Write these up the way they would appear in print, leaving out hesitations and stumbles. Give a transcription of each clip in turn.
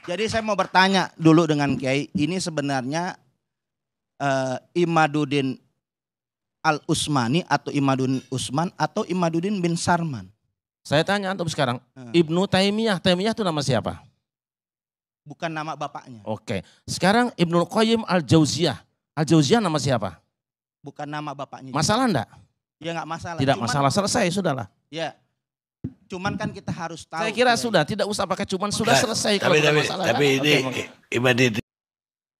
Jadi saya mau bertanya dulu dengan Kiai, ini sebenarnya Imaduddin Al-Utsmani atau Imaduddin Utsman atau Imaduddin bin Sarman? Saya tanya antum sekarang, Ibnu Taimiyah itu nama siapa? Bukan nama bapaknya. Oke, sekarang Ibnu Qayyim Al-Jauziyah nama siapa? Bukan nama bapaknya. Masalah enggak? Ya enggak masalah. Tidak masalah, selesai sudahlah. Ya, cuman kan kita harus tahu. Saya kira sudah, tidak usah pakai cuman, sudah selesai kalau tidak masalah. Tapi ini Ibadah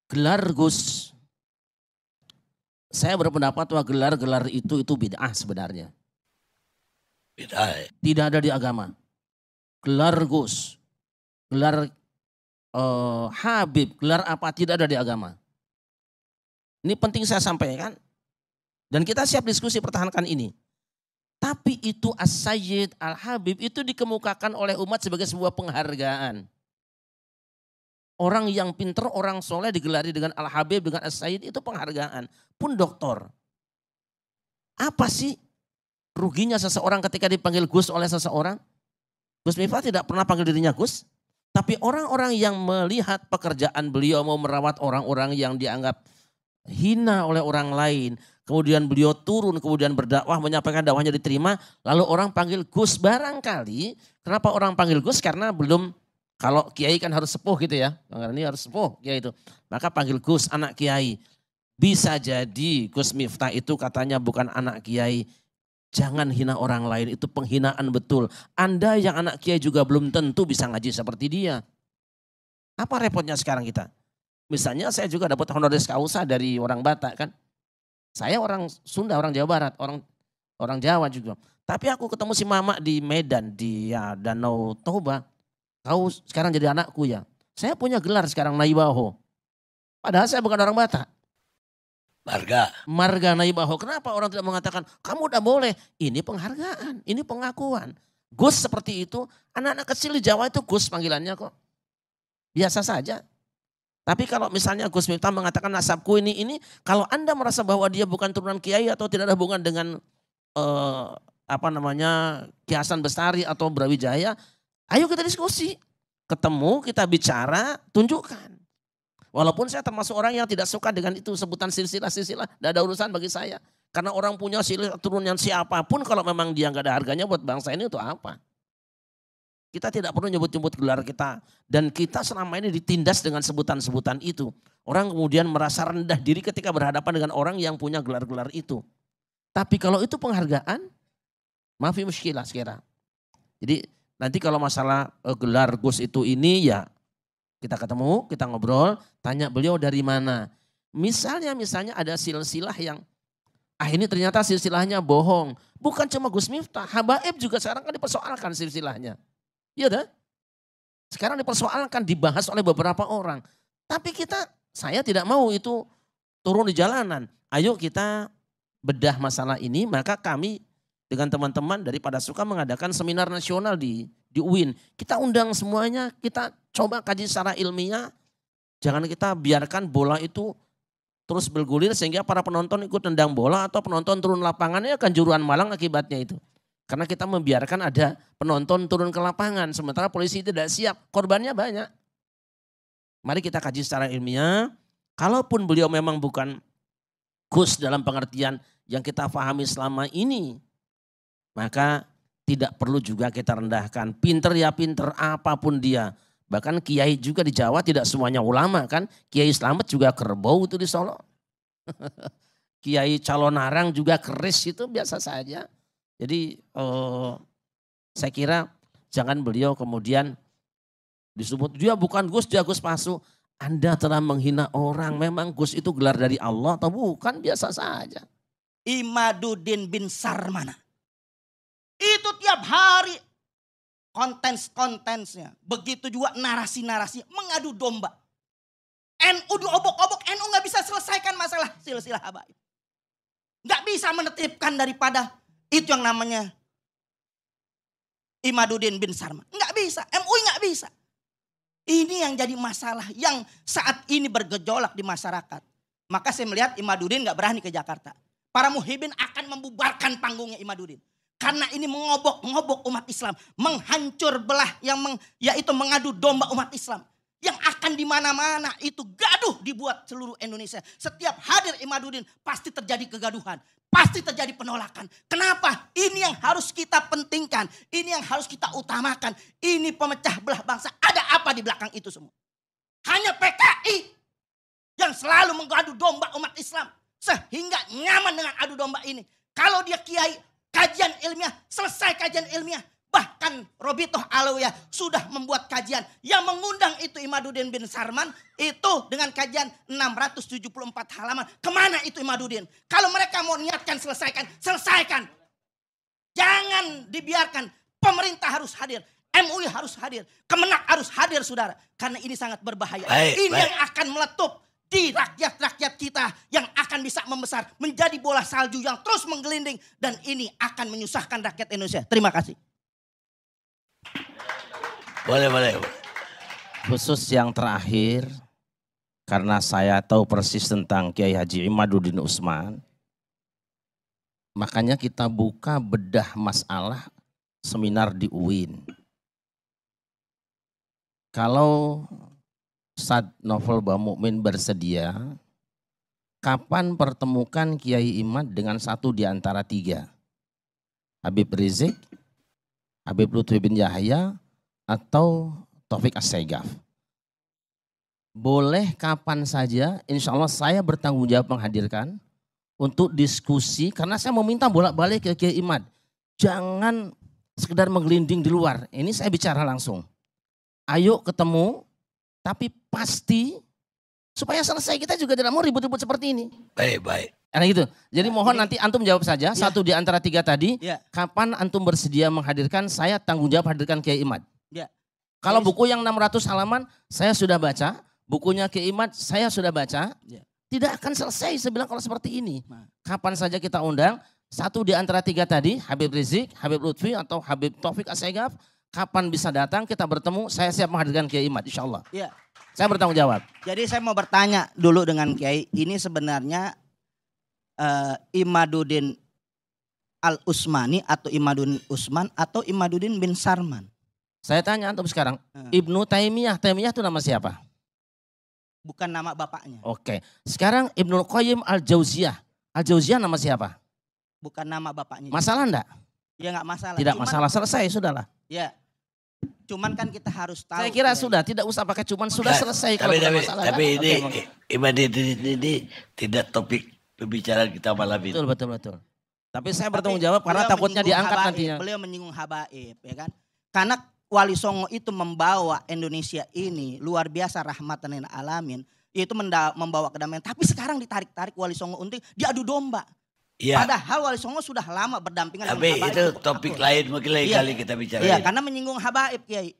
gelar Gus. Saya berpendapat bahwa gelar-gelar itu bid'ah sebenarnya. bid'ah. Tidak ada di agama. Gelar Gus, gelar Habib, gelar apa tidak ada di agama. Ini penting saya sampaikan. Dan kita siap diskusi pertahankan ini. Tapi itu As-Sayyid Al-Habib itu dikemukakan oleh umat sebagai sebuah penghargaan. Orang yang pinter, orang soleh digelari dengan Al-Habib, dengan As-Sayyid itu penghargaan. Pun doktor. Apa sih ruginya seseorang ketika dipanggil Gus oleh seseorang? Gus Miftah tidak pernah panggil dirinya Gus. Tapi orang-orang yang melihat pekerjaan beliau mau merawat orang-orang yang dianggap hina oleh orang lain. Kemudian beliau turun, kemudian berdakwah, menyampaikan dakwahnya diterima. Lalu orang panggil Gus. Barangkali, kenapa orang panggil Gus? Karena belum, kalau kiai kan harus sepuh gitu ya. Ini harus sepuh kiai itu. Maka panggil Gus, anak kiai. Bisa jadi Gus Miftah itu katanya bukan anak kiai. Jangan hina orang lain, itu penghinaan betul. Anda yang anak kiai juga belum tentu bisa ngaji seperti dia. Apa repotnya sekarang kita? Misalnya saya juga dapat honoris causa dari orang Batak kan. Saya orang Sunda, orang Jawa Barat, orang Jawa juga. Tapi aku ketemu si Mama di Medan, di Danau Toba. Kau sekarang jadi anakku ya. Saya punya gelar sekarang Naibaho. Padahal saya bukan orang Batak. Marga Naibaho. Kenapa orang tidak mengatakan kamu udah boleh? Ini penghargaan, ini pengakuan. Gus seperti itu, anak-anak kecil di Jawa itu Gus panggilannya kok. Biasa saja. Tapi kalau misalnya Gus Miftah mengatakan nasabku ini, kalau Anda merasa bahwa dia bukan turunan kiai atau tidak ada hubungan dengan Ki Hasan Bestari atau Brawijaya, ayo kita diskusi. Ketemu, kita bicara, tunjukkan. Walaupun saya termasuk orang yang tidak suka dengan itu sebutan silsilah, tidak ada urusan bagi saya. Karena orang punya silsilah turunan siapapun kalau memang dia nggak ada harganya buat bangsa ini itu apa. Kita tidak perlu nyebut-nyebut gelar kita. Dan kita selama ini ditindas dengan sebutan-sebutan itu. Orang kemudian merasa rendah diri ketika berhadapan dengan orang yang punya gelar-gelar itu. Tapi kalau itu penghargaan, maafi muskilah sekira. Jadi nanti kalau masalah gelar Gus itu ini ya kita ketemu, kita ngobrol, tanya beliau dari mana. Misalnya ada silsilah yang, ini ternyata silsilahnya bohong. Bukan cuma Gus Miftah, Habaib juga sekarang kan dipersoalkan silsilahnya. Iya dah. Sekarang dipersoalkan, dibahas oleh beberapa orang. Tapi saya tidak mau itu turun di jalanan. Ayo kita bedah masalah ini, maka kami dengan teman-teman daripada suka mengadakan seminar nasional di UIN. Kita undang semuanya, kita coba kaji secara ilmiah. Jangan kita biarkan bola itu terus bergulir sehingga para penonton ikut tendang bola atau penonton turun lapangannya akan juruan malang akibatnya itu. Karena kita membiarkan ada penonton turun ke lapangan sementara polisi tidak siap, korbannya banyak. Mari kita kaji secara ilmiah. Kalaupun beliau memang bukan Gus dalam pengertian yang kita pahami selama ini, maka tidak perlu juga kita rendahkan. Pinter ya pinter apapun dia. Bahkan kiai juga di Jawa tidak semuanya ulama kan. Kiai Slamet juga kerbau itu di Solo. Kiai Calonarang juga keris itu biasa saja. Jadi saya kira jangan beliau kemudian disebut dia bukan Gus, dia Gus palsu. Anda telah menghina orang. Memang Gus itu gelar dari Allah atau bukan? Biasa saja. Imaduddin bin Sarman. Itu tiap hari kontensnya. Begitu juga narasi-narasi mengadu domba. NU diobok-obok, NU gak bisa selesaikan masalah silsilah habaib. Gak bisa menetipkan daripada itu yang namanya Imaduddin bin Sarman. Gak bisa, MUI gak bisa. Ini yang jadi masalah yang saat ini bergejolak di masyarakat. Maka saya melihat Imaduddin gak berani ke Jakarta. Para muhibin akan membubarkan panggungnya Imaduddin. Karena ini mengobok-ngobok umat Islam. Menghancur belah yaitu mengadu domba umat Islam. yang akan di mana-mana itu gaduh dibuat seluruh Indonesia. Setiap hadir Imaduddin pasti terjadi kegaduhan, pasti terjadi penolakan. Kenapa? Ini yang harus kita pentingkan, ini yang harus kita utamakan. Ini pemecah belah bangsa. Ada apa di belakang itu semua? Hanya PKI yang selalu mengadu domba umat Islam sehingga nyaman dengan adu domba ini. Kalau dia kiai, kajian ilmiah, selesai kajian ilmiah. Bahkan Robitoh Alawiyah sudah membuat kajian yang mengundang itu Imaduddin bin Sarman itu dengan kajian 674 halaman. Kemana itu Imaduddin? Kalau mereka mau niatkan selesaikan, selesaikan. Jangan dibiarkan. Pemerintah harus hadir. MUI harus hadir. Kemenak harus hadir saudara. Karena ini sangat berbahaya. Ini yang akan meletup di rakyat-rakyat kita yang akan bisa membesar. Menjadi bola salju yang terus menggelinding. Dan ini akan menyusahkan rakyat Indonesia. Terima kasih. Boleh. Khusus yang terakhir, karena saya tahu persis tentang Kiai Haji Imaduddin Utsman, makanya kita buka bedah masalah seminar di UIN. Kalau Ustadz Novel Bamukmin bersedia, kapan pertemukan Kiai Imad dengan satu di antara tiga? Habib Rizik, Habib Lutfi bin Yahya, atau Taufik As-Saegaf. Boleh kapan saja, insya Allah saya bertanggung jawab menghadirkan untuk diskusi. Karena saya meminta bolak-balik ke Kiai Imad. Jangan sekedar menggelinding di luar, ini saya bicara langsung. Ayo ketemu, tapi pasti supaya selesai. Kita juga tidak mau ribut-ribut seperti ini. Baik. Karena gitu. Jadi mohon nanti antum jawab saja, satu di antara tiga tadi, kapan antum bersedia menghadirkan, saya tanggung jawab hadirkan Kiai Imad. Ya. Kalau buku yang 600 halaman saya sudah baca, bukunya Kiai Imad saya sudah baca, tidak akan selesai saya bilang kalau seperti ini. Kapan saja kita undang, satu di antara tiga tadi, Habib Rizik, Habib Lutfi atau Habib Taufik As-Saegaf, kapan bisa datang kita bertemu, saya siap menghadirkan Kiai Imad insya Allah. Ya. Saya bertanggung jawab. Jadi saya mau bertanya dulu dengan Kiai, ini sebenarnya Imaduddin Al-Utsmani atau Imaduddin Utsman atau Imaduddin bin Sarman? Saya tanya antum sekarang, Ibnu Taimiyah itu nama siapa? Bukan nama bapaknya. Oke, sekarang Ibnu Qayyim Al-Jauziyah nama siapa? Bukan nama bapaknya. Masalah enggak? Ya enggak masalah. Tidak masalah, selesai sudahlah. Ya, cuman kan kita harus tahu. Saya kira sudah, tidak usah pakai cuman, sudah selesai kalau ada masalah. Tapi ini tidak topik pembicaraan kita malam ini. Betul. Tapi saya bertanggung jawab karena takutnya diangkat nantinya. Beliau menyinggung habaib, ya kan? Karena Wali Songo itu membawa Indonesia ini luar biasa rahmatan lil alamin, yaitu membawa kedamaian. Tapi sekarang ditarik-tarik Wali Songo Unting diadu domba. Ya. Padahal Wali Songo sudah lama berdampingan dengan habaib. Tapi itu topik lain mungkin lain kali kita bicara. Iya, karena menyinggung habaib, Kiai.